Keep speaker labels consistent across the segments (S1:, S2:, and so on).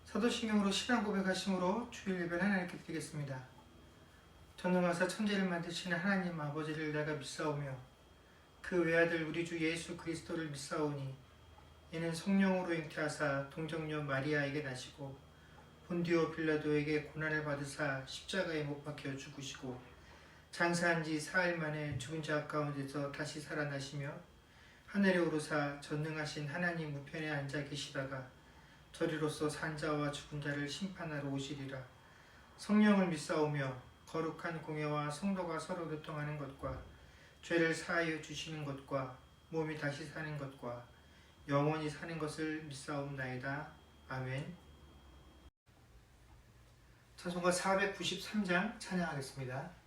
S1: 사도신경으로 신앙 고백하심으로 주일 예배를 하나님께 드리겠습니다. 전능하사 천지를 만드시는 하나님 아버지를 내가 믿사오며 그 외아들 우리 주 예수 그리스도를 믿사오니 이는 성령으로 잉태하사 동정녀 마리아에게 나시고 본디오 빌라도에게 고난을 받으사 십자가에 못 박혀 죽으시고 장사한 지 사흘 만에 죽은 자 가운데서 다시 살아나시며 하늘에 오르사 전능하신 하나님 우편에 앉아 계시다가 저리로서 산 자와 죽은 자를 심판하러 오시리라. 성령을 믿사오며 거룩한 공예와 성도가 서로 교통하는 것과 죄를 사하여 주시는 것과 몸이 다시 사는 것과 영원히 사는 것을 믿사옵나이다. 아멘. 찬송가 493장 찬양하겠습니다.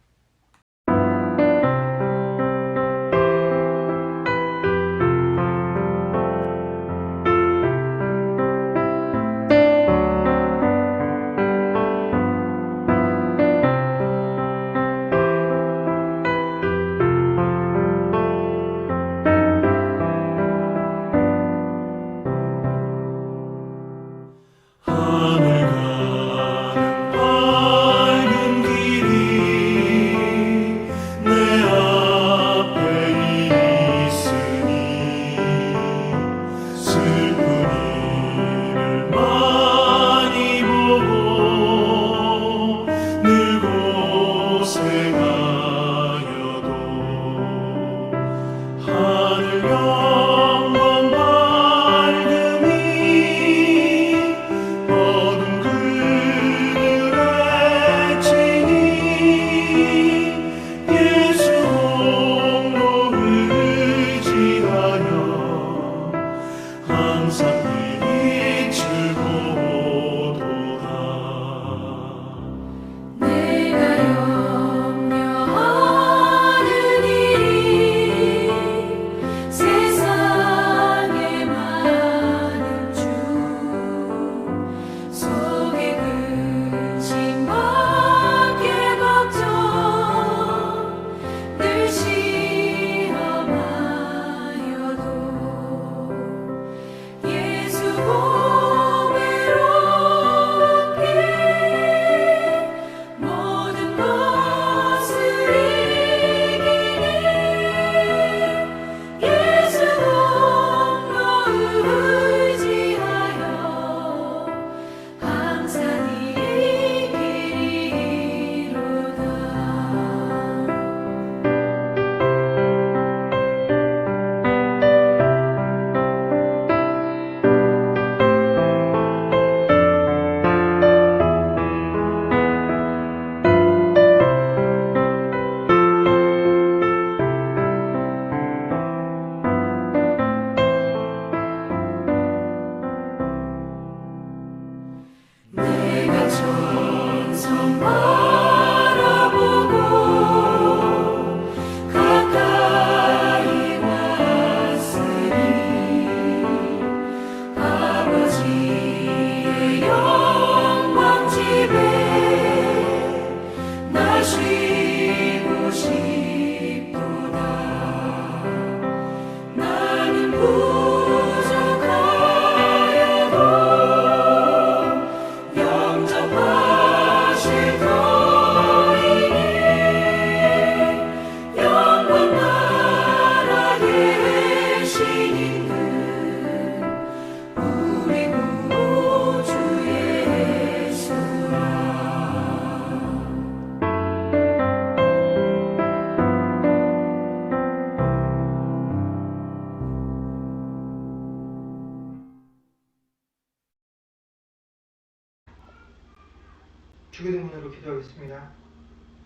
S1: 주기도문으로 기도하겠습니다.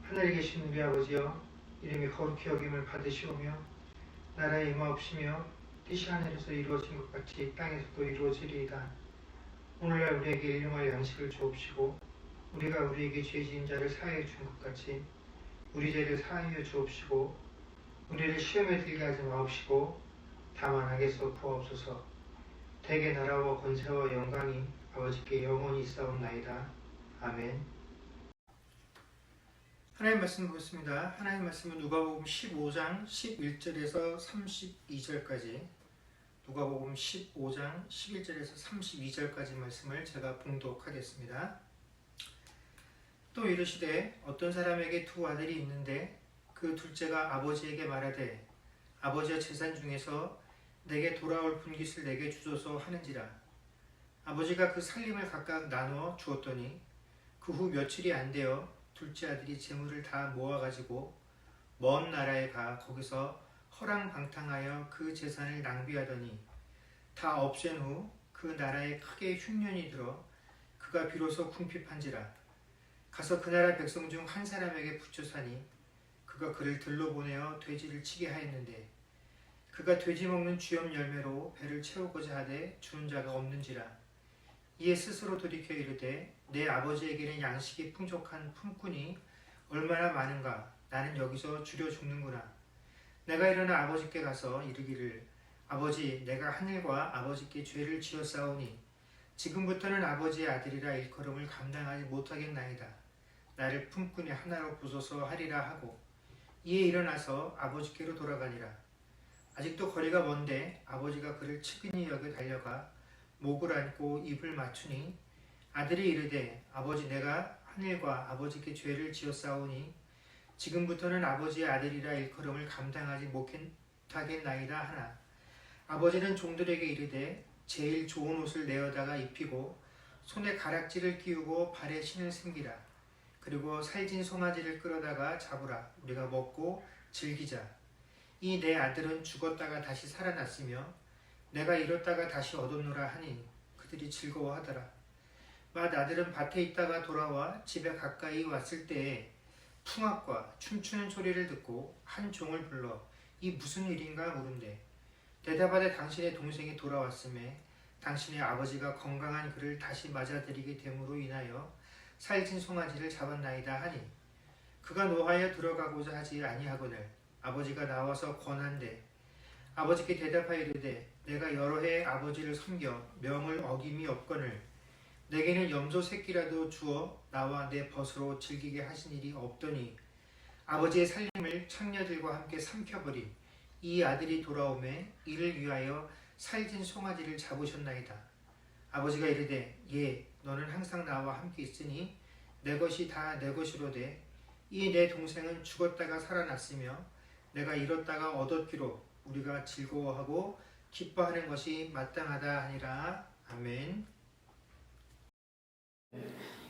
S1: 하늘에 계신 우리 아버지여, 이름이 거룩히 여김을 받으시오며 나라에 임하옵시며 뜻이 하늘에서 이루어진 것 같이 땅에서도 이루어지리이다. 오늘날 우리에게 일용할 양식을 주옵시고 우리가 우리에게 죄 지은 자를 사하여 준 것 같이 우리 죄를 사하여 주옵시고 우리를 시험에 들게 하지 마옵시고 다만 악에서 구하옵소서. 대개 나라와 권세와 영광이 아버지께 영원히 있사옵나이다. 아멘. 하나님 말씀 보겠습니다. 하나님 말씀은 누가복음 15장 11절에서 32절까지 누가복음 15장 11절에서 32절까지 말씀을 제가 봉독하겠습니다. 또 이르시되 어떤 사람에게 두 아들이 있는데 그 둘째가 아버지에게 말하되 아버지의 재산 중에서 내게 돌아올 분깃을 내게 주소서 하는지라. 아버지가 그 살림을 각각 나누어 주었더니 그 후 며칠이 안 되어 둘째 아들이 재물을 다 모아가지고 먼 나라에 가 거기서 허랑방탕하여 그 재산을 낭비하더니 다 없앤 후 그 나라에 크게 흉년이 들어 그가 비로소 궁핍한지라. 가서 그 나라 백성 중 한 사람에게 붙여 사니 그가 그를 들러 보내어 돼지를 치게 하였는데 그가 돼지 먹는 쥐염 열매로 배를 채우고자 하되 주는 자가 없는지라. 이에 스스로 돌이켜 이르되 내 아버지에게는 양식이 풍족한 품꾼이 얼마나 많은가. 나는 여기서 주려 죽는구나. 내가 일어나 아버지께 가서 이르기를 아버지, 내가 하늘과 아버지께 죄를 지었사오니 지금부터는 아버지의 아들이라 일컬음을 감당하지 못하겠나이다. 나를 품꾼의 하나로 부소서 하리라 하고 이에 일어나서 아버지께로 돌아가니라. 아직도 거리가 먼데 아버지가 그를 측은히 여겨 달려가 목을 안고 입을 맞추니 아들이 이르되 아버지, 내가 하늘과 아버지께 죄를 지었사오니 지금부터는 아버지의 아들이라 일컬음을 감당하지 못하겠나이다 하나. 아버지는 종들에게 이르되 제일 좋은 옷을 내어다가 입히고 손에 가락지를 끼우고 발에 신을 승기라. 그리고 살진 송아지를 끌어다가 잡으라. 우리가 먹고 즐기자. 이 내 아들은 죽었다가 다시 살아났으며 내가 잃었다가 다시 얻었노라 하니 그들이 즐거워하더라. 맏 아들은 밭에 있다가 돌아와 집에 가까이 왔을 때에 풍악과 춤추는 소리를 듣고 한 종을 불러 이 무슨 일인가 물은데 대답하되 당신의 동생이 돌아왔음에 당신의 아버지가 건강한 그를 다시 맞아들이게 됨으로 인하여 살진 송아지를 잡았나이다 하니 그가 노하여 들어가고자 하지 아니하거늘 아버지가 나와서 권한대 아버지께 대답하여 이르되 내가 여러 해 아버지를 섬겨 명을 어김이 없거늘 내게는 염소 새끼라도 주어 나와 내 벗으로 즐기게 하신 일이 없더니 아버지의 살림을 창녀들과 함께 삼켜버린 이 아들이 돌아오매 이를 위하여 살진 송아지를 잡으셨나이다. 아버지가 이르되 예, 너는 항상 나와 함께 있으니 내 것이 다 내 것이로되 이 내 동생은 죽었다가 살아났으며 내가 잃었다가 얻었기로 우리가 즐거워하고 기뻐하는 것이 마땅하다 하니라. 아멘.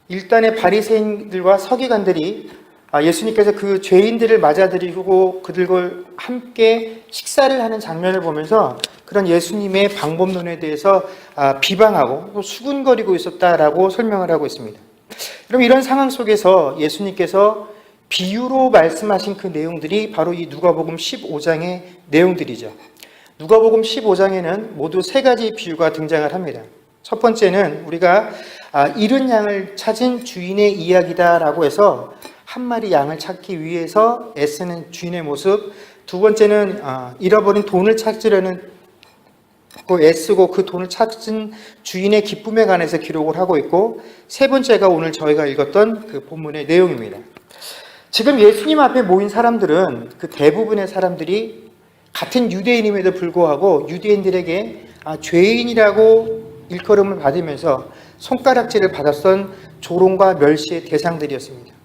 S2: 일단의 바리새인들과 서기관들이 예수님께서 그 죄인들을 맞아들이고 그들과 함께 식사를 하는 장면을 보면서 그런 예수님의 방법론에 대해서 비방하고 또 수군거리고 있었다라고 설명을 하고 있습니다. 그럼 이런 상황 속에서 예수님께서 비유로 말씀하신 그 내용들이 바로 이 누가복음 15장의 내용들이죠. 누가복음 15장에는 모두 세 가지 비유가 등장을 합니다. 첫 번째는 우리가 잃은 양을 찾은 주인의 이야기다라고 해서 한 마리 양을 찾기 위해서 애쓰는 주인의 모습. 두 번째는 잃어버린 돈을 찾으려는 애쓰고 그 돈을 찾은 주인의 기쁨에 관해서 기록을 하고 있고, 세 번째가 오늘 저희가 읽었던 그 본문의 내용입니다. 지금 예수님 앞에 모인 사람들은 그 대부분의 사람들이 같은 유대인임에도 불구하고 유대인들에게 죄인이라고 일컬음을 받으면서 손가락질을 받았던 조롱과 멸시의 대상들이었습니다.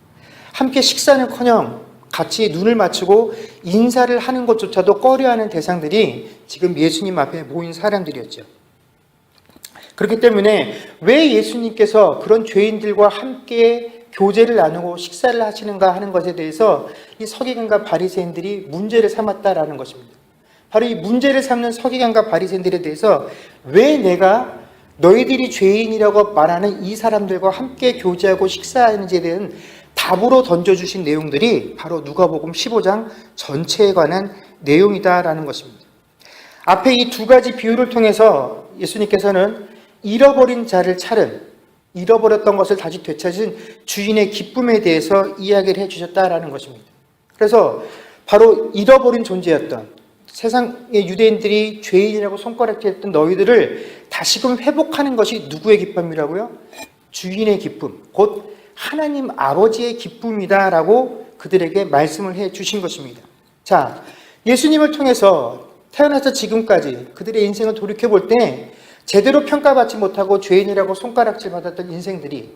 S2: 함께 식사는커녕 같이 눈을 맞추고 인사를 하는 것조차도 꺼려하는 대상들이 지금 예수님 앞에 모인 사람들이었죠. 그렇기 때문에 왜 예수님께서 그런 죄인들과 함께 교제를 나누고 식사를 하시는가 하는 것에 대해서 이 서기관과 바리새인들이 문제를 삼았다라는 것입니다. 바로 이 문제를 삼는 서기관과 바리새인들에 대해서 왜 내가 너희들이 죄인이라고 말하는 이 사람들과 함께 교제하고 식사하는지에 대한 답으로 던져주신 내용들이 바로 누가복음 15장 전체에 관한 내용이다라는 것입니다. 앞에 이 두 가지 비유를 통해서 예수님께서는 잃어버린 자를 찾은, 잃어버렸던 것을 다시 되찾은 주인의 기쁨에 대해서 이야기를 해주셨다라는 것입니다. 그래서 바로 잃어버린 존재였던 세상의 유대인들이 죄인이라고 손가락질했던 너희들을 다시금 회복하는 것이 누구의 기쁨이라고요? 주인의 기쁨, 곧 하나님 아버지의 기쁨이다라고 그들에게 말씀을 해 주신 것입니다. 자, 예수님을 통해서 태어나서 지금까지 그들의 인생을 돌이켜볼 때 제대로 평가받지 못하고 죄인이라고 손가락질 받았던 인생들이,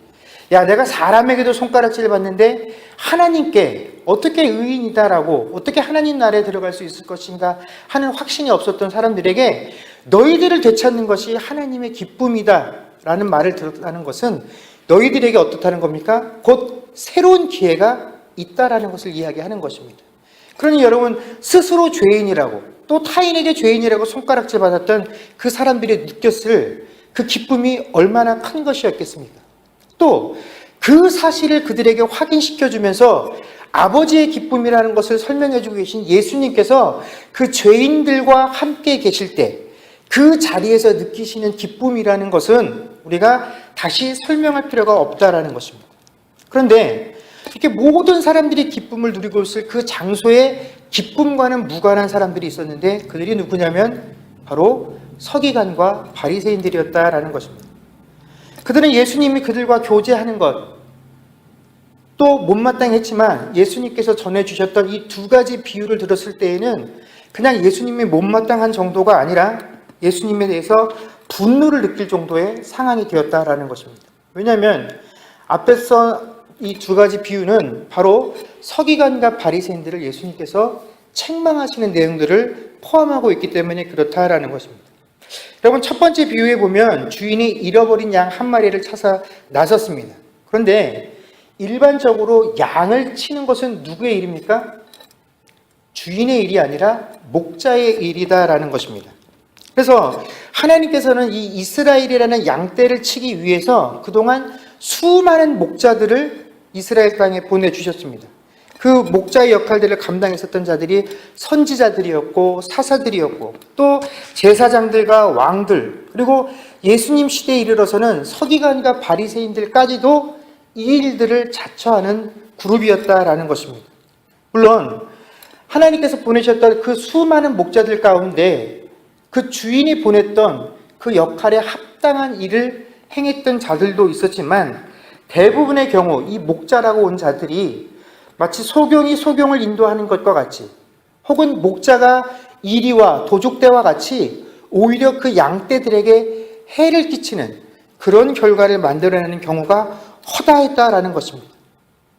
S2: 야, 내가 사람에게도 손가락질 받는데 하나님께 어떻게 의인이다라고, 어떻게 하나님 나라에 들어갈 수 있을 것인가 하는 확신이 없었던 사람들에게 너희들을 되찾는 것이 하나님의 기쁨이다 라는 말을 들었다는 것은 너희들에게 어떻다는 겁니까? 곧 새로운 기회가 있다라는 것을 이야기하는 것입니다. 그러니 여러분, 스스로 죄인이라고 또 타인에게 죄인이라고 손가락질 받았던 그 사람들이 느꼈을 그 기쁨이 얼마나 큰 것이었겠습니까? 또 그 사실을 그들에게 확인시켜주면서 아버지의 기쁨이라는 것을 설명해주고 계신 예수님께서 그 죄인들과 함께 계실 때 그 자리에서 느끼시는 기쁨이라는 것은 우리가 다시 설명할 필요가 없다라는 것입니다. 그런데 이렇게 모든 사람들이 기쁨을 누리고 있을 그 장소에 기쁨과는 무관한 사람들이 있었는데 그들이 누구냐면 바로 서기관과 바리새인들이었다라는 것입니다. 그들은 예수님이 그들과 교제하는 것, 또 못마땅했지만 예수님께서 전해주셨던 이 두 가지 비유를 들었을 때에는 그냥 예수님이 못마땅한 정도가 아니라 예수님에 대해서 분노를 느낄 정도의 상황이 되었다라는 것입니다. 왜냐하면 앞에서 이 두 가지 비유는 바로 서기관과 바리새인들을 예수님께서 책망하시는 내용들을 포함하고 있기 때문에 그렇다라는 것입니다. 여러분, 첫 번째 비유에 보면 주인이 잃어버린 양 한 마리를 찾아 나섰습니다. 그런데 일반적으로 양을 치는 것은 누구의 일입니까? 주인의 일이 아니라 목자의 일이다라는 것입니다. 그래서 하나님께서는 이 이스라엘이라는 양떼를 치기 위해서 그동안 수많은 목자들을 이스라엘 땅에 보내주셨습니다. 그 목자의 역할들을 감당했었던 자들이 선지자들이었고 사사들이었고 또 제사장들과 왕들, 그리고 예수님 시대에 이르러서는 서기관과 바리새인들까지도 이 일들을 자처하는 그룹이었다라는 것입니다. 물론 하나님께서 보내셨던 그 수많은 목자들 가운데 그 주인이 보냈던 그 역할에 합당한 일을 행했던 자들도 있었지만 대부분의 경우 이 목자라고 온 자들이 마치 소경이 소경을 인도하는 것과 같이, 혹은 목자가 이리와 도둑대와 같이 오히려 그 양떼들에게 해를 끼치는 그런 결과를 만들어내는 경우가 허다했다라는 것입니다.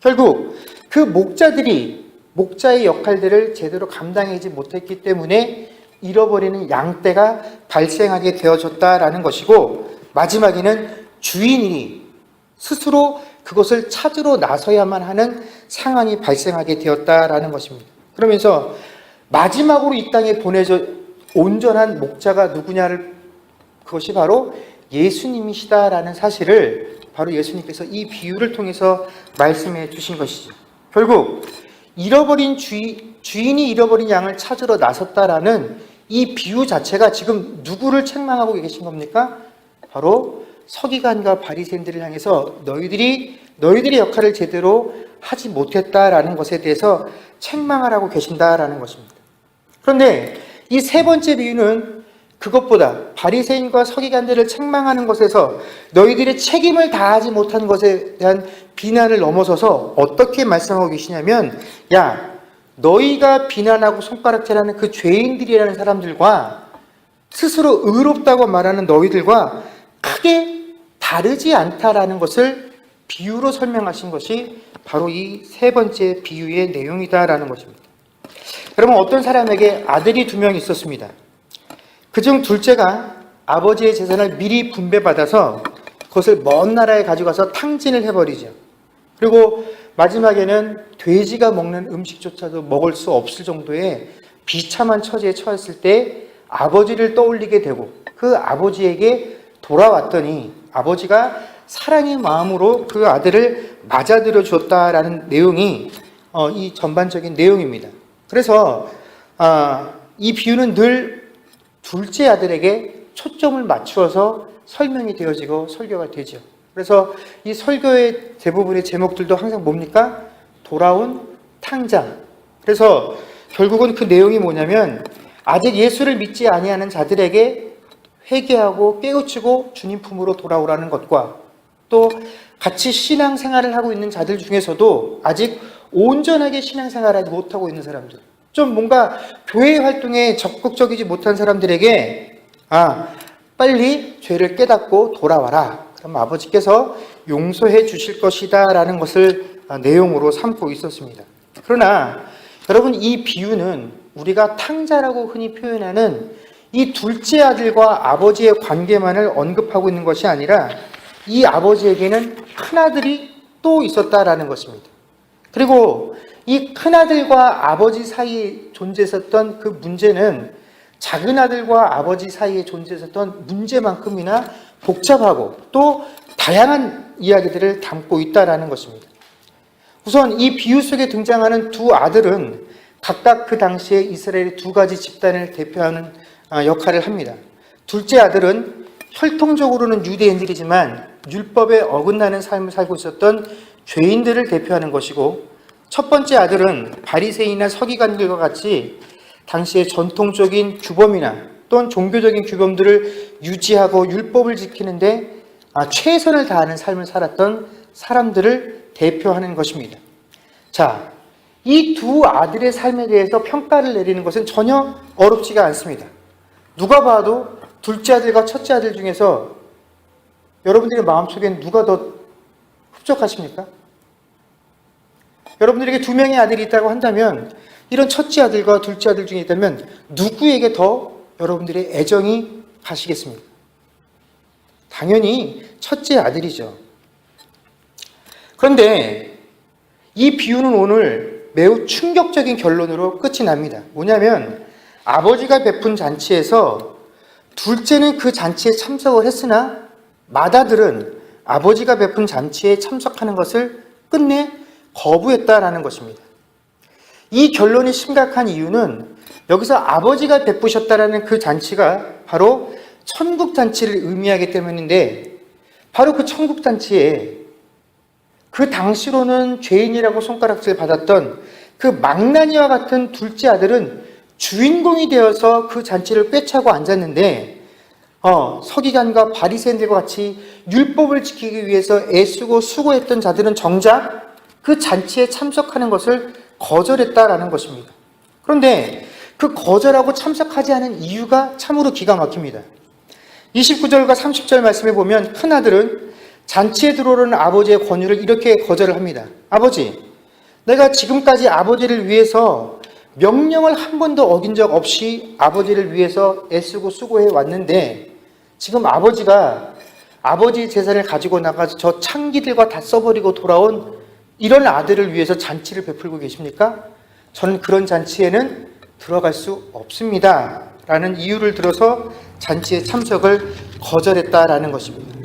S2: 결국 그 목자들이 목자의 역할들을 제대로 감당하지 못했기 때문에 잃어버리는 양떼가 발생하게 되어졌다라는 것이고, 마지막에는 주인이 스스로 그것을 찾으러 나서야만 하는 상황이 발생하게 되었다라는 것입니다. 그러면서 마지막으로 이 땅에 보내져 온전한 목자가 누구냐를, 그것이 바로 예수님이시다라는 사실을 바로 예수님께서 이 비유를 통해서 말씀해 주신 것이죠. 결국 주인이 잃어버린 양을 찾으러 나섰다라는 이 비유 자체가 지금 누구를 책망하고 계신 겁니까? 바로 서기관과 바리새인들을 향해서 너희들의 역할을 제대로 하지 못했다라는 것에 대해서 책망하라고 계신다라는 것입니다. 그런데 이 세 번째 비유는 그것보다 바리새인과 서기관들을 책망하는 것에서 너희들의 책임을 다하지 못한 것에 대한 비난을 넘어서서 어떻게 말씀하고 계시냐면, 야, 너희가 비난하고 손가락질하는 그 죄인들이라는 사람들과 스스로 의롭다고 말하는 너희들과 크게 다르지 않다라는 것을 비유로 설명하신 것이 바로 이 세 번째 비유의 내용이다라는 것입니다. 여러분, 어떤 사람에게 아들이 2명 있었습니다. 그중 둘째가 아버지의 재산을 미리 분배받아서 그것을 먼 나라에 가져가서 탕진을 해버리죠. 그리고 마지막에는 돼지가 먹는 음식조차도 먹을 수 없을 정도의 비참한 처지에 처했을 때 아버지를 떠올리게 되고 그 아버지에게 돌아왔더니 아버지가 사랑의 마음으로 그 아들을 맞아들여 줬다라는 내용이 이 전반적인 내용입니다. 그래서 이 비유는 늘 둘째 아들에게 초점을 맞추어서 설명이 되어지고 설교가 되죠. 그래서 이 설교의 대부분의 제목들도 항상 뭡니까? 돌아온 탕장. 그래서 결국은 그 내용이 뭐냐면 아직 예수를 믿지 아니하는 자들에게 회개하고 깨우치고 주님 품으로 돌아오라는 것과 또 같이 신앙생활을 하고 있는 자들 중에서도 아직 온전하게 신앙생활을 하지 못하고 있는 사람들, 좀 뭔가 교회 활동에 적극적이지 못한 사람들에게 빨리 죄를 깨닫고 돌아와라. 그럼 아버지께서 용서해 주실 것이다 라는 것을 내용으로 삼고 있었습니다. 그러나 여러분, 이 비유는 우리가 탕자라고 흔히 표현하는 이 둘째 아들과 아버지의 관계만을 언급하고 있는 것이 아니라 이 아버지에게는 큰아들이 또 있었다라는 것입니다. 그리고 이 큰아들과 아버지 사이에 존재했었던 그 문제는 작은 아들과 아버지 사이에 존재했었던 문제만큼이나 복잡하고 또 다양한 이야기들을 담고 있다라는 것입니다. 우선 이 비유 속에 등장하는 두 아들은 각각 그 당시에 이스라엘의 두 가지 집단을 대표하는 역할을 합니다. 둘째 아들은 혈통적으로는 유대인들이지만 율법에 어긋나는 삶을 살고 있었던 죄인들을 대표하는 것이고, 첫 번째 아들은 바리새인이나 서기관들과 같이 당시의 전통적인 규범이나 또는 종교적인 규범들을 유지하고 율법을 지키는데 최선을 다하는 삶을 살았던 사람들을 대표하는 것입니다. 자, 이 두 아들의 삶에 대해서 평가를 내리는 것은 전혀 어렵지가 않습니다. 누가 봐도 둘째 아들과 첫째 아들 중에서 여러분들의 마음속엔 누가 더 흡족하십니까? 여러분들에게 두 명의 아들이 있다고 한다면 이런 첫째 아들과 둘째 아들 중에 있다면 누구에게 더 여러분들의 애정이 가시겠습니까? 당연히 첫째 아들이죠. 그런데 이 비유는 오늘 매우 충격적인 결론으로 끝이 납니다. 뭐냐면 아버지가 베푼 잔치에서 둘째는 그 잔치에 참석을 했으나 맏아들은 아버지가 베푼 잔치에 참석하는 것을 끝내 거부했다라는 것입니다. 이 결론이 심각한 이유는 여기서 아버지가 베푸셨다라는 그 잔치가 바로 천국 잔치를 의미하기 때문인데, 바로 그 천국 잔치에 그 당시로는 죄인이라고 손가락질 받았던 그 망나니와 같은 둘째 아들은 주인공이 되어서 그 잔치를 꿰차고 앉았는데, 서기관과 바리새인들과 같이 율법을 지키기 위해서 애쓰고 수고했던 자들은 정작 그 잔치에 참석하는 것을 거절했다라는 것입니다. 그런데 그 거절하고 참석하지 않은 이유가 참으로 기가 막힙니다. 29절과 30절 말씀에 보면 큰아들은 잔치에 들어오는 아버지의 권유를 이렇게 거절을 합니다. 아버지, 내가 지금까지 아버지를 위해서 명령을 한 번도 어긴 적 없이 아버지를 위해서 애쓰고 수고해 왔는데 지금 아버지가 아버지 재산을 가지고 나가서 저 창기들과 다 써버리고 돌아온 이런 아들을 위해서 잔치를 베풀고 계십니까? 저는 그런 잔치에는 들어갈 수 없습니다 라는 이유를 들어서 잔치에 참석을 거절했다라는 것입니다.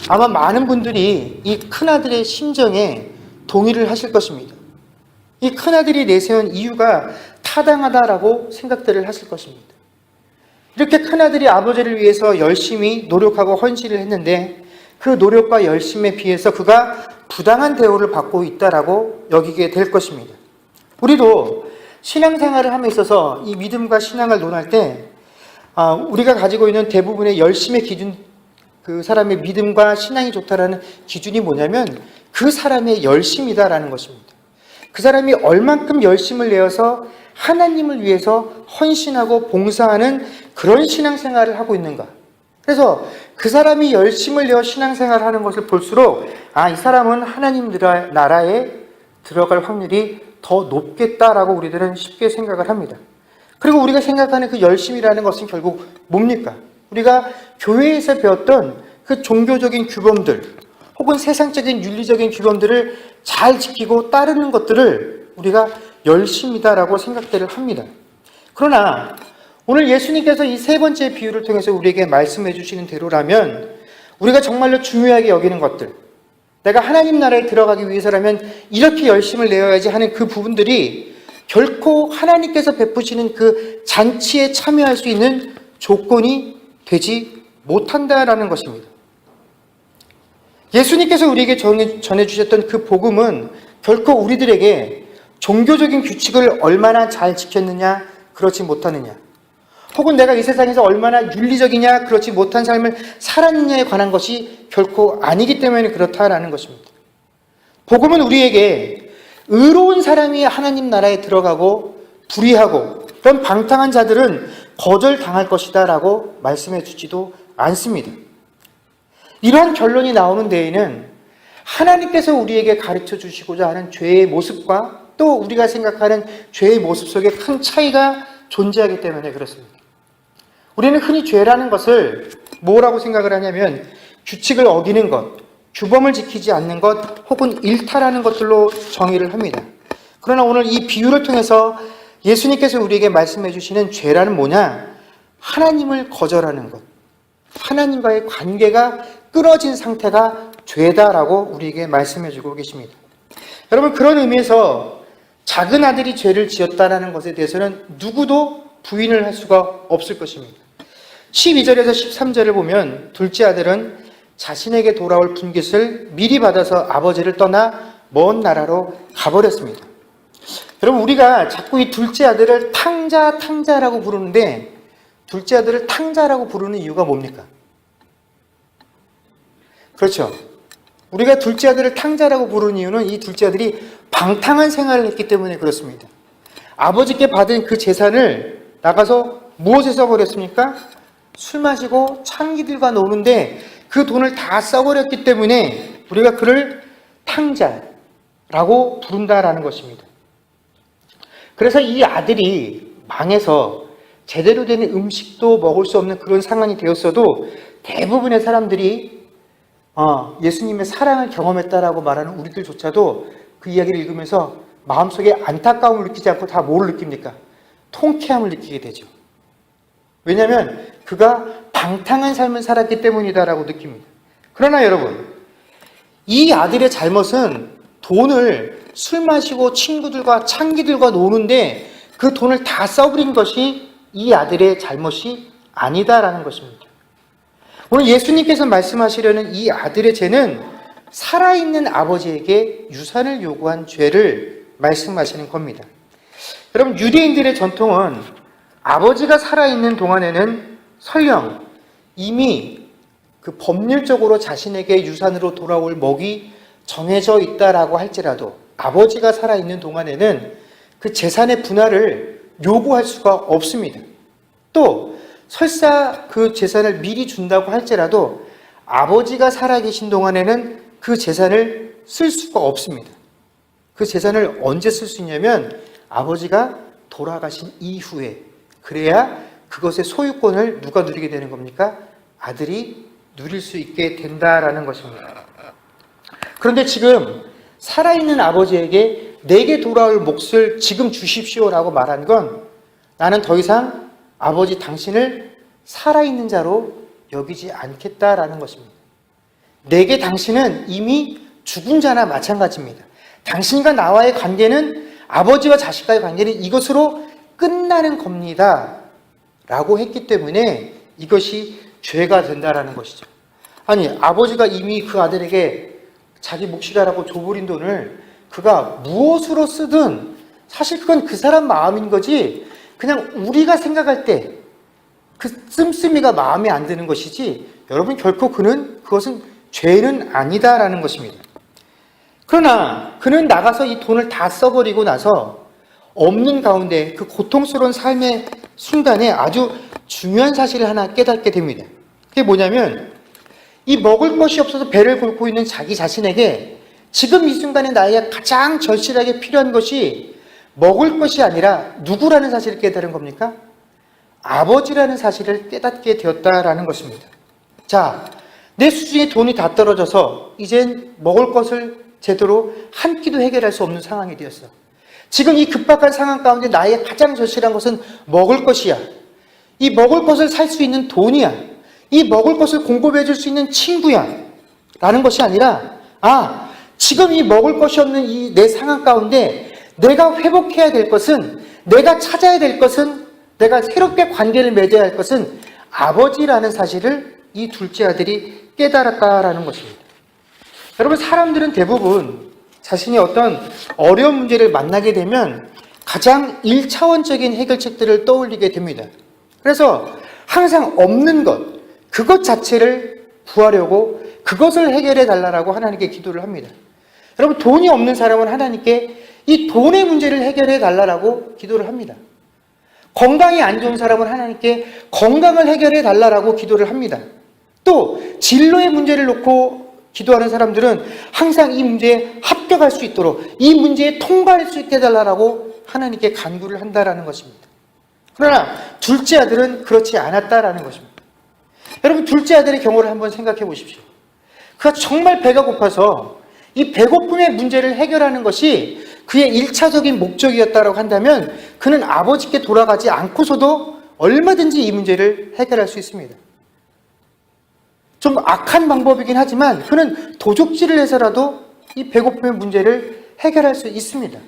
S2: 아마 많은 분들이 이 큰아들의 심정에 동의를 하실 것입니다. 이 큰아들이 내세운 이유가 타당하다라고 생각들을 하실 것입니다. 이렇게 큰아들이 아버지를 위해서 열심히 노력하고 헌신을 했는데 그 노력과 열심에 비해서 그가 부당한 대우를 받고 있다라고 여기게 될 것입니다. 우리도 신앙생활을 함에 있어서 이 믿음과 신앙을 논할 때 우리가 가지고 있는 대부분의 열심의 기준, 그 사람의 믿음과 신앙이 좋다라는 기준이 뭐냐면 그 사람의 열심이다라는 것입니다. 그 사람이 얼만큼 열심을 내어서 하나님을 위해서 헌신하고 봉사하는 그런 신앙생활을 하고 있는가. 그래서 그 사람이 열심을 내어 신앙생활을 하는 것을 볼수록 이 사람은 하나님 나라에 들어갈 확률이 더 높겠다라고 우리들은 쉽게 생각을 합니다. 그리고 우리가 생각하는 그 열심이라는 것은 결국 뭡니까? 우리가 교회에서 배웠던 그 종교적인 규범들 혹은 세상적인 윤리적인 규범들을 잘 지키고 따르는 것들을 우리가 열심이다라고 생각들을 합니다. 그러나 오늘 예수님께서 이 세 번째 비유를 통해서 우리에게 말씀해 주시는 대로라면 우리가 정말로 중요하게 여기는 것들, 내가 하나님 나라에 들어가기 위해서라면 이렇게 열심을 내어야지 하는 그 부분들이 결코 하나님께서 베푸시는 그 잔치에 참여할 수 있는 조건이 되지 못한다라는 것입니다. 예수님께서 우리에게 전해주셨던 그 복음은 결코 우리들에게 종교적인 규칙을 얼마나 잘 지켰느냐, 그렇지 못하느냐, 혹은 내가 이 세상에서 얼마나 윤리적이냐, 그렇지 못한 삶을 살았느냐에 관한 것이 결코 아니기 때문에 그렇다라는 것입니다. 복음은 우리에게 의로운 사람이 하나님 나라에 들어가고 불의하고 그런 방탕한 자들은 거절당할 것이다 라고 말씀해 주지도 않습니다. 이러한 결론이 나오는 데에는 하나님께서 우리에게 가르쳐 주시고자 하는 죄의 모습과 또 우리가 생각하는 죄의 모습 속에 큰 차이가 존재하기 때문에 그렇습니다. 우리는 흔히 죄라는 것을 뭐라고 생각을 하냐면 규칙을 어기는 것, 규범을 지키지 않는 것 혹은 일탈하는 것들로 정의를 합니다. 그러나 오늘 이 비유를 통해서 예수님께서 우리에게 말씀해 주시는 죄라는 뭐냐? 하나님을 거절하는 것, 하나님과의 관계가 끊어진 상태가 죄다라고 우리에게 말씀해 주고 계십니다. 여러분, 그런 의미에서 작은 아들이 죄를 지었다는 것에 대해서는 누구도 부인을 할 수가 없을 것입니다. 12절에서 13절을 보면 둘째 아들은 자신에게 돌아올 분깃을 미리 받아서 아버지를 떠나 먼 나라로 가버렸습니다. 여러분, 우리가 자꾸 이 둘째 아들을 탕자라고 부르는데 둘째 아들을 탕자라고 부르는 이유가 뭡니까? 그렇죠. 우리가 둘째 아들을 탕자라고 부르는 이유는 이 둘째 아들이 방탕한 생활을 했기 때문에 그렇습니다. 아버지께 받은 그 재산을 나가서 무엇에 써버렸습니까? 술 마시고 창기들과 노는데 그 돈을 다 써버렸기 때문에 우리가 그를 탕자라고 부른다라는 것입니다. 그래서 이 아들이 망해서 제대로 된 음식도 먹을 수 없는 그런 상황이 되었어도 대부분의 사람들이 예수님의 사랑을 경험했다라고 말하는 우리들조차도 그 이야기를 읽으면서 마음속에 안타까움을 느끼지 않고 다 뭘 느낍니까? 통쾌함을 느끼게 되죠. 왜냐하면 그가 방탕한 삶을 살았기 때문이다라고 느낍니다. 그러나 여러분, 이 아들의 잘못은 돈을 술 마시고 친구들과 창기들과 노는데 그 돈을 다 써버린 것이 이 아들의 잘못이 아니다라는 것입니다. 오늘 예수님께서 말씀하시려는 이 아들의 죄는 살아있는 아버지에게 유산을 요구한 죄를 말씀하시는 겁니다. 여러분, 유대인들의 전통은 아버지가 살아있는 동안에는 설령 이미 그 법률적으로 자신에게 유산으로 돌아올 먹이 정해져 있다라고 할지라도 아버지가 살아있는 동안에는 그 재산의 분할을 요구할 수가 없습니다. 또 설사 그 재산을 미리 준다고 할지라도 아버지가 살아계신 동안에는 그 재산을 쓸 수가 없습니다. 그 재산을 언제 쓸 수 있냐면 아버지가 돌아가신 이후에, 그래야 그것의 소유권을 누가 누리게 되는 겁니까? 아들이 누릴 수 있게 된다라는 것입니다. 그런데 지금 살아있는 아버지에게 내게 돌아올 몫을 지금 주십시오라고 말한 건 나는 더 이상 아버지 당신을 살아있는 자로 여기지 않겠다라는 것입니다. 내게 당신은 이미 죽은 자나 마찬가지입니다. 당신과 나와의 관계는, 아버지와 자식과의 관계는 이것으로 끝나는 겁니다 라고 했기 때문에 이것이 죄가 된다라는 것이죠. 아니, 아버지가 이미 그 아들에게 자기 몫이다라고 줘버린 돈을 그가 무엇으로 쓰든 사실 그건 그 사람 마음인 거지, 그냥 우리가 생각할 때 그 씀씀이가 마음에 안 드는 것이지, 여러분, 결코 그것은 죄는 아니다라는 것입니다. 그러나 그는 나가서 이 돈을 다 써버리고 나서 없는 가운데 그 고통스러운 삶의 순간에 아주 중요한 사실을 하나 깨닫게 됩니다. 그게 뭐냐면 이 먹을 것이 없어서 배를 곪고 있는 자기 자신에게 지금 이 순간에 나에게 가장 절실하게 필요한 것이 먹을 것이 아니라 누구라는 사실을 깨달은 겁니까? 아버지라는 사실을 깨닫게 되었다라는 것입니다. 자, 내 수중에 돈이 다 떨어져서 이젠 먹을 것을 제대로 한 끼도 해결할 수 없는 상황이 되었어. 지금 이 급박한 상황 가운데 나의 가장 절실한 것은 먹을 것이야. 이 먹을 것을 살 수 있는 돈이야. 이 먹을 것을 공급해 줄 수 있는 친구야 라는 것이 아니라, 지금 이 먹을 것이 없는 이 내 상황 가운데 내가 회복해야 될 것은, 내가 찾아야 될 것은, 내가 새롭게 관계를 맺어야 할 것은 아버지라는 사실을 이 둘째 아들이 깨달았다라는 것입니다. 여러분, 사람들은 대부분 자신이 어떤 어려운 문제를 만나게 되면 가장 1차원적인 해결책들을 떠올리게 됩니다. 그래서 항상 없는 것, 그것 자체를 구하려고 그것을 해결해 달라고 하나님께 기도를 합니다. 여러분, 돈이 없는 사람은 하나님께 이 돈의 문제를 해결해 달라고 기도를 합니다. 건강이 안 좋은 사람은 하나님께 건강을 해결해 달라고 기도를 합니다. 또 진로의 문제를 놓고 기도하는 사람들은 항상 이 문제에 합격할 수 있도록 이 문제에 통과할 수 있게 해달라고 하나님께 간구를 한다라는 것입니다. 그러나 둘째 아들은 그렇지 않았다라는 것입니다. 여러분, 둘째 아들의 경우를 한번 생각해 보십시오. 그가 정말 배가 고파서 이 배고픔의 문제를 해결하는 것이 그의 1차적인 목적이었다고 한다면 그는 아버지께 돌아가지 않고서도 얼마든지 이 문제를 해결할 수 있습니다. 좀 악한 방법이긴 하지만 그는 도적질을 해서라도 이 배고픔의 문제를 해결할 수 있습니다.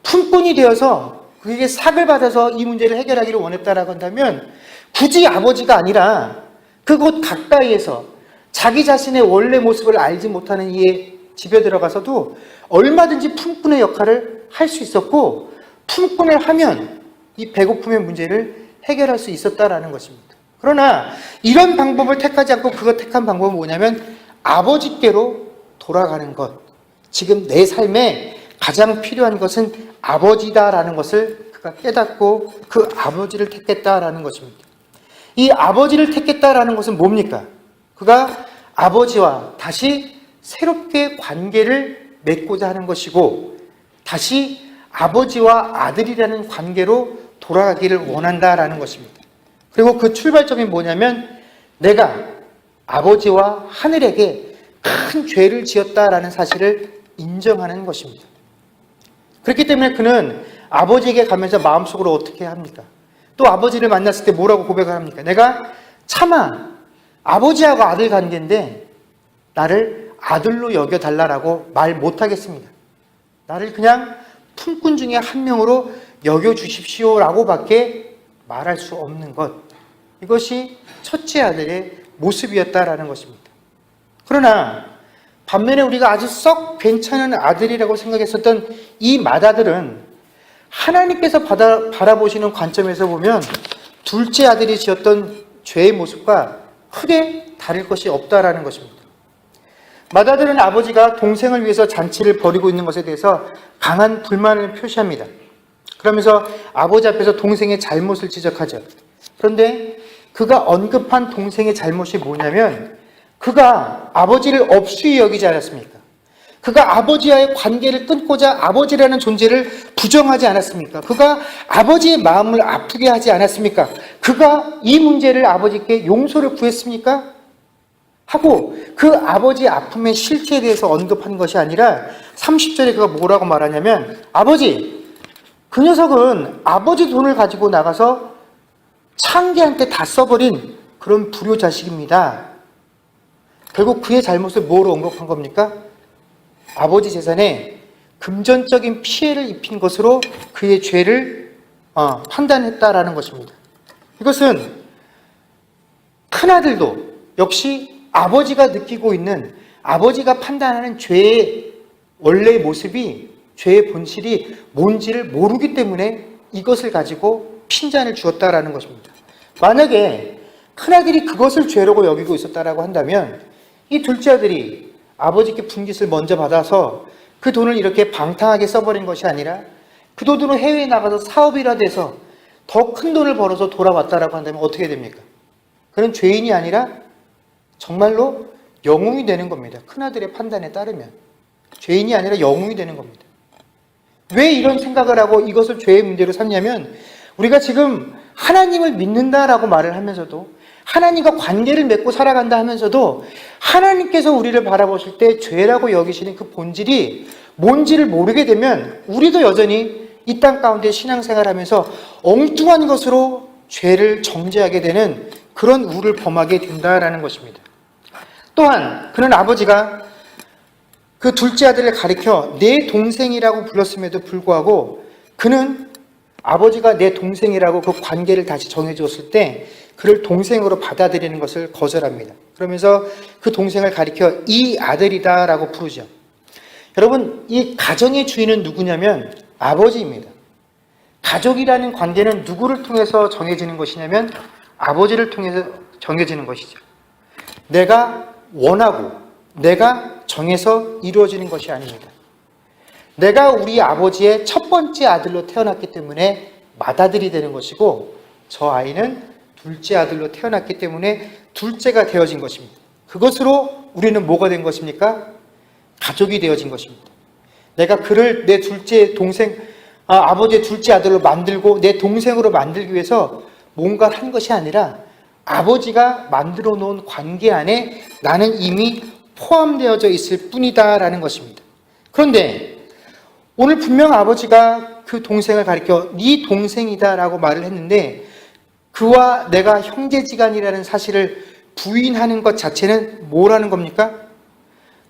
S2: 품꾼이 되어서 그에게 삭을 받아서 이 문제를 해결하기를 원했다라고 한다면 굳이 아버지가 아니라 그곳 가까이에서 자기 자신의 원래 모습을 알지 못하는 이의 집에 들어가서도 얼마든지 품꾼의 역할을 할 수 있었고, 품꾼을 하면 이 배고픔의 문제를 해결할 수 있었다라는 것입니다. 그러나 이런 방법을 택하지 않고 그가 택한 방법은 뭐냐면 아버지께로 돌아가는 것. 지금 내 삶에 가장 필요한 것은 아버지다라는 것을 그가 깨닫고 그 아버지를 택했다라는 것입니다. 이 아버지를 택했다라는 것은 뭡니까? 그가 아버지와 다시 새롭게 관계를 맺고자 하는 것이고, 다시 아버지와 아들이라는 관계로 돌아가기를 원한다라는 것입니다. 그리고 그 출발점이 뭐냐면 내가 아버지와 하늘에게 큰 죄를 지었다라는 사실을 인정하는 것입니다. 그렇기 때문에 그는 아버지에게 가면서 마음속으로 어떻게 합니까? 또 아버지를 만났을 때 뭐라고 고백을 합니까? 내가 차마 아버지하고 아들 관계인데 나를 아들로 여겨달라고 말 못하겠습니다. 나를 그냥 품꾼 중에 한 명으로 여겨주십시오라고 밖에 말할 수 없는 것. 이것이 첫째 아들의 모습이었다라는 것입니다. 그러나 반면에 우리가 아주 썩 괜찮은 아들이라고 생각했었던 이 맏아들은 하나님께서 바라보시는 관점에서 보면 둘째 아들이 지었던 죄의 모습과 크게 다를 것이 없다라는 것입니다. 맏아들은 아버지가 동생을 위해서 잔치를 벌이고 있는 것에 대해서 강한 불만을 표시합니다. 그러면서 아버지 앞에서 동생의 잘못을 지적하죠. 그런데 그가 언급한 동생의 잘못이 뭐냐면 그가 아버지를 업수히 여기지 않았습니까? 그가 아버지와의 관계를 끊고자 아버지라는 존재를 부정하지 않았습니까? 그가 아버지의 마음을 아프게 하지 않았습니까? 그가 이 문제를 아버지께 용서를 구했습니까? 하고 그 아버지의 아픔의 실체에 대해서 언급한 것이 아니라 30절에 그가 뭐라고 말하냐면 아버지, 그 녀석은 아버지 돈을 가지고 나가서 창기한테 다 써버린 그런 불효자식입니다. 결국 그의 잘못을 뭐로 언급한 겁니까? 아버지 재산에 금전적인 피해를 입힌 것으로 그의 죄를 판단했다라는 것입니다. 이것은 큰아들도 역시 아버지가 느끼고 있는, 아버지가 판단하는 죄의 원래의 모습이, 죄의 본질이 뭔지를 모르기 때문에 이것을 가지고 핀잔을 주었다라는 것입니다. 만약에 큰아들이 그것을 죄라고 여기고 있었다라고 한다면 이 둘째 아들이 아버지께 분깃을 먼저 받아서 그 돈을 이렇게 방탕하게 써버린 것이 아니라 그 돈으로 해외에 나가서 사업이라 돼서 더 큰 돈을 벌어서 돌아왔다라고 한다면 어떻게 됩니까? 그는 죄인이 아니라 정말로 영웅이 되는 겁니다. 큰아들의 판단에 따르면 죄인이 아니라 영웅이 되는 겁니다. 왜 이런 생각을 하고 이것을 죄의 문제로 삼냐면 우리가 지금 하나님을 믿는다라고 말을 하면서도 하나님과 관계를 맺고 살아간다 하면서도 하나님께서 우리를 바라보실 때 죄라고 여기시는 그 본질이 뭔지를 모르게 되면 우리도 여전히 이 땅 가운데 신앙생활하면서 엉뚱한 것으로 죄를 정죄하게 되는 그런 우를 범하게 된다라는 것입니다. 또한 그는 아버지가 그 둘째 아들을 가리켜 내 동생이라고 불렀음에도 불구하고 그는 아버지가 내 동생이라고 그 관계를 다시 정해주었을 때 그를 동생으로 받아들이는 것을 거절합니다. 그러면서 그 동생을 가리켜 이 아들이다라고 부르죠. 여러분, 이 가정의 주인은 누구냐면 아버지입니다. 가족이라는 관계는 누구를 통해서 정해지는 것이냐면 아버지를 통해서 정해지는 것이죠. 내가 원하고 내가 정해서 이루어지는 것이 아닙니다. 내가 우리 아버지의 첫 번째 아들로 태어났기 때문에 맏아들이 되는 것이고, 저 아이는 둘째 아들로 태어났기 때문에 둘째가 되어진 것입니다. 그것으로 우리는 뭐가 된 것입니까? 가족이 되어진 것입니다. 내가 그를 내 둘째 동생, 아버지의 둘째 아들로 만들고 내 동생으로 만들기 위해서 뭔가를 한 것이 아니라 아버지가 만들어 놓은 관계 안에 나는 이미 포함되어져 있을 뿐이다라는 것입니다. 그런데 오늘 분명 아버지가 그 동생을 가리켜 네 동생이다라고 말을 했는데, 그와 내가 형제지간이라는 사실을 부인하는 것 자체는 뭐라는 겁니까?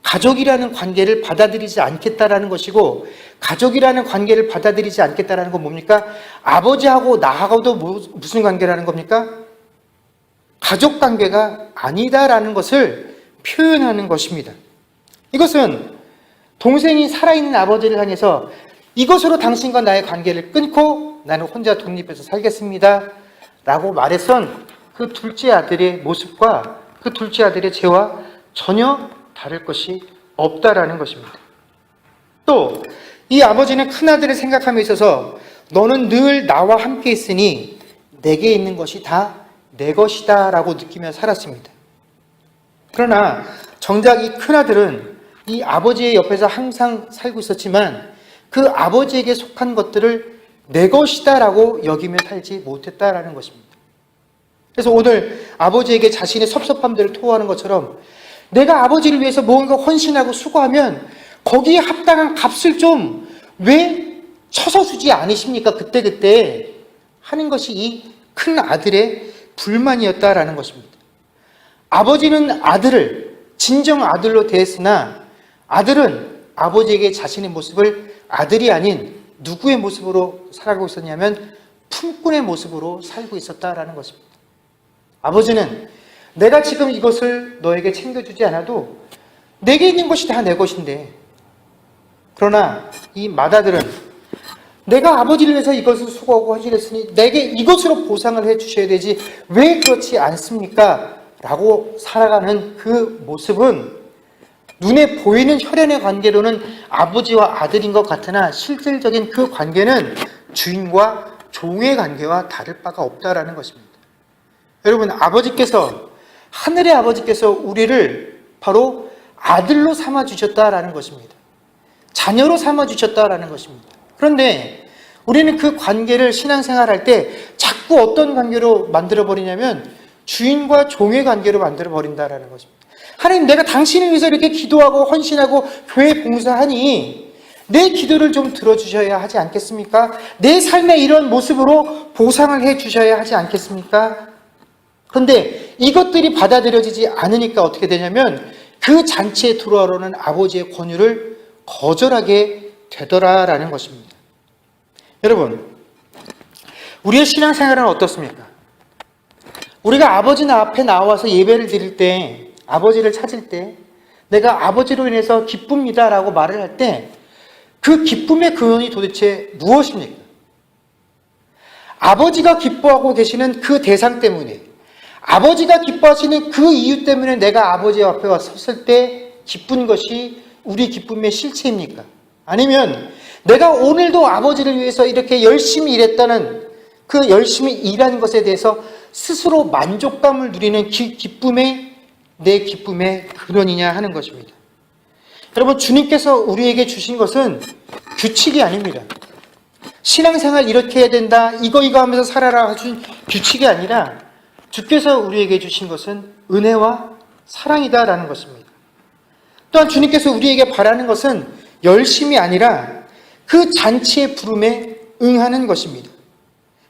S2: 가족이라는 관계를 받아들이지 않겠다라는 것이고, 가족이라는 관계를 받아들이지 않겠다라는 건 뭡니까? 아버지하고 나하고도 무슨 관계라는 겁니까? 가족 관계가 아니다라는 것을 표현하는 것입니다. 이것은 동생이 살아있는 아버지를 향해서 이것으로 당신과 나의 관계를 끊고 나는 혼자 독립해서 살겠습니다 라고 말했던 그 둘째 아들의 모습과 그 둘째 아들의 죄와 전혀 다를 것이 없다라는 것입니다. 또 이 아버지는 큰아들을 생각함에 있어서 너는 늘 나와 함께 있으니 내게 있는 것이 다 내 것이다 라고 느끼며 살았습니다. 그러나 정작 이 큰아들은 이 아버지의 옆에서 항상 살고 있었지만 그 아버지에게 속한 것들을 내 것이다 라고 여기며 살지 못했다라는 것입니다. 그래서 오늘 아버지에게 자신의 섭섭함들을 토로하는 것처럼 내가 아버지를 위해서 뭔가 헌신하고 수고하면 거기에 합당한 값을 좀 왜 쳐서 주지 않으십니까? 그때 하는 것이 이 큰 아들의 불만이었다라는 것입니다. 아버지는 아들을 진정 아들로 대했으나 아들은 아버지에게 자신의 모습을 아들이 아닌 누구의 모습으로 살아가고 있었냐면 품꾼의 모습으로 살고 있었다라는 것입니다. 아버지는 내가 지금 이것을 너에게 챙겨주지 않아도 내게 있는 것이 다 내 것인데, 그러나 이 맏아들은 내가 아버지를 위해서 이것을 수고하고 헌신했으니 내게 이것으로 보상을 해주셔야 되지 왜 그렇지 않습니까? 라고 살아가는 그 모습은 눈에 보이는 혈연의 관계로는 아버지와 아들인 것 같으나 실질적인 그 관계는 주인과 종의 관계와 다를 바가 없다라는 것입니다. 여러분, 하늘의 아버지께서 우리를 바로 아들로 삼아주셨다라는 것입니다. 자녀로 삼아주셨다라는 것입니다. 그런데 우리는 그 관계를 신앙생활할 때 자꾸 어떤 관계로 만들어버리냐면 주인과 종의 관계로 만들어버린다라는 것입니다. 하나님, 내가 당신을 위해서 이렇게 기도하고 헌신하고 교회 봉사하니 내 기도를 좀 들어주셔야 하지 않겠습니까? 내 삶의 이런 모습으로 보상을 해주셔야 하지 않겠습니까? 그런데 이것들이 받아들여지지 않으니까 어떻게 되냐면 그 잔치에 들어오려는 아버지의 권유를 거절하게 되더라라는 것입니다. 여러분, 우리의 신앙생활은 어떻습니까? 우리가 아버지 앞에 나와서 예배를 드릴 때, 아버지를 찾을 때, 내가 아버지로 인해서 기쁩니다라고 말을 할 때 그 기쁨의 근원이 도대체 무엇입니까? 아버지가 기뻐하고 계시는 그 대상 때문에, 아버지가 기뻐하시는 그 이유 때문에 내가 아버지 앞에 와 섰을 때 기쁜 것이 우리 기쁨의 실체입니까? 아니면 내가 오늘도 아버지를 위해서 이렇게 열심히 일했다는 그 열심히 일한 것에 대해서 스스로 만족감을 누리는 내 기쁨의 근원이냐 하는 것입니다. 여러분, 주님께서 우리에게 주신 것은 규칙이 아닙니다. 신앙생활 이렇게 해야 된다, 이거 하면서 살아라 하신 규칙이 아니라 주께서 우리에게 주신 것은 은혜와 사랑이다라는 것입니다. 또한 주님께서 우리에게 바라는 것은 열심이 아니라 그 잔치의 부름에 응하는 것입니다.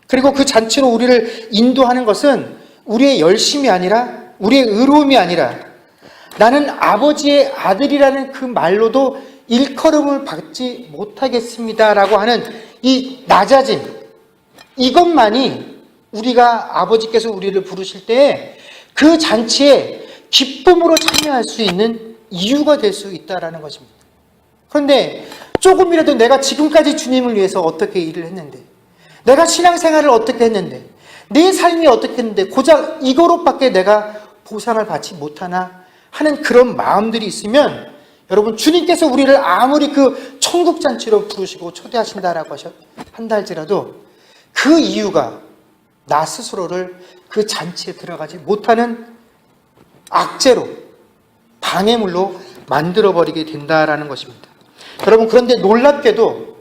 S2: 그리고 그 잔치로 우리를 인도하는 것은 우리의 열심이 아니라, 우리의 의로움이 아니라 나는 아버지의 아들이라는 그 말로도 일컬음을 받지 못하겠습니다라고 하는 이 낮아짐, 이것만이 우리가 아버지께서 우리를 부르실 때 그 잔치에 기쁨으로 참여할 수 있는 이유가 될 수 있다라는 것입니다. 그런데 조금이라도 내가 지금까지 주님을 위해서 어떻게 일을 했는데, 내가 신앙생활을 어떻게 했는데, 내 삶이 어떻게 했는데 고작 이거로밖에 내가 보상을 받지 못하나 하는 그런 마음들이 있으면, 여러분, 주님께서 우리를 아무리 그 천국잔치로 부르시고 초대하신다라고 한다 할지라도 그 이유가 나 스스로를 그 잔치에 들어가지 못하는 악재로, 방해물로 만들어버리게 된다라는 것입니다. 여러분, 그런데 놀랍게도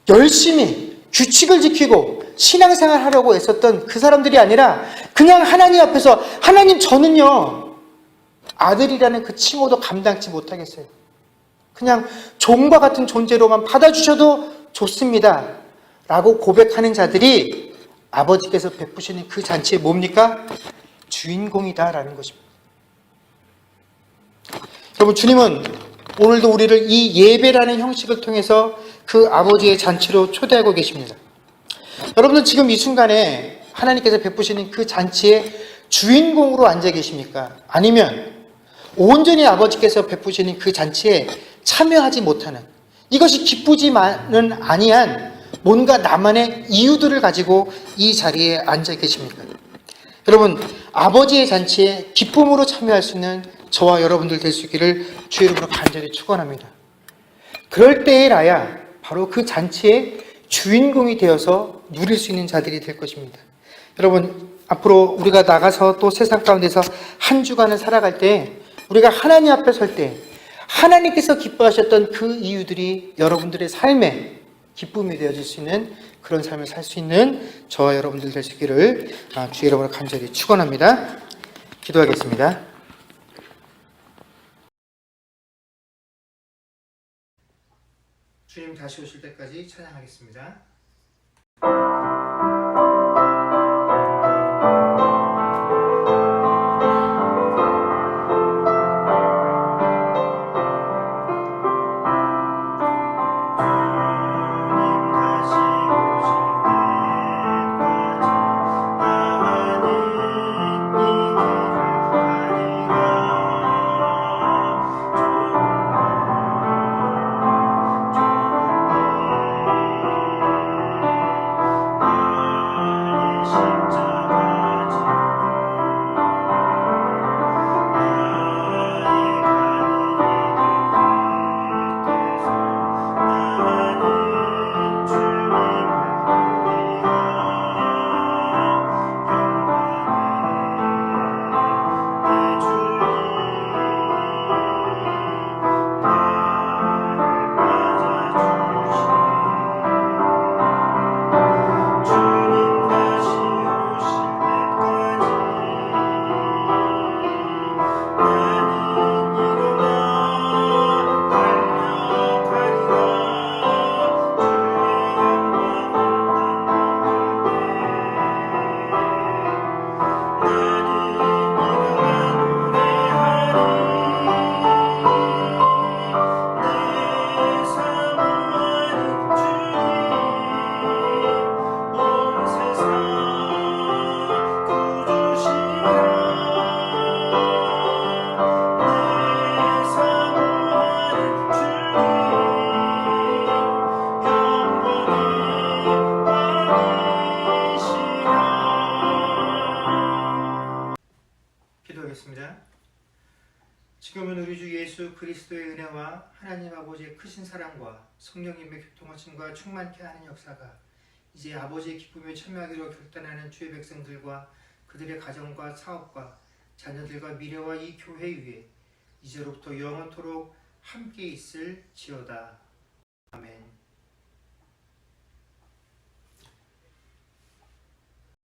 S2: 열심히 규칙을 지키고 신앙생활 하려고 애썼던 그 사람들이 아니라 그냥 하나님 앞에서 하나님, 저는요 아들이라는 그 칭호도 감당치 못하겠어요. 그냥 종과 같은 존재로만 받아주셔도 좋습니다 라고 고백하는 자들이 아버지께서 베푸시는 그 잔치의 뭡니까? 주인공이다 라는 것입니다. 여러분, 주님은 오늘도 우리를 이 예배라는 형식을 통해서 그 아버지의 잔치로 초대하고 계십니다. 여러분들 지금 이 순간에 하나님께서 베푸시는 그 잔치의 주인공으로 앉아 계십니까? 아니면 온전히 아버지께서 베푸시는 그 잔치에 참여하지 못하는, 이것이 기쁘지만은 아니한 뭔가 나만의 이유들을 가지고 이 자리에 앉아 계십니까? 여러분, 아버지의 잔치에 기쁨으로 참여할 수 있는 저와 여러분들 될 수 있기를 주의 이름으로 간절히 축원합니다. 그럴 때에라야 바로 그 잔치의 주인공이 되어서 누릴 수 있는 자들이 될 것입니다. 여러분, 앞으로 우리가 나가서 또 세상 가운데서 한 주간을 살아갈 때 우리가 하나님 앞에 설 때 하나님께서 기뻐하셨던 그 이유들이 여러분들의 삶에 기쁨이 되어질 수 있는 그런 삶을 살 수 있는 저와 여러분들 될 수 있기를 주의 이름으로 간절히 축원합니다. 기도하겠습니다.
S1: 주님 다시 오실 때까지 찬양하겠습니다. 기도하겠습니다. 지금은 우리 주 예수 그리스도의 은혜와 하나님 아버지의 크신 사랑과 성령님의 교통하심과 충만케 하는 역사가 이제 아버지의 기쁨에 참여하기로 결단하는 주의 백성들과 그들의 가정과 사업과 자녀들과 미래와 이 교회 위에 이제로부터 영원토록 함께 있을지어다. 아멘.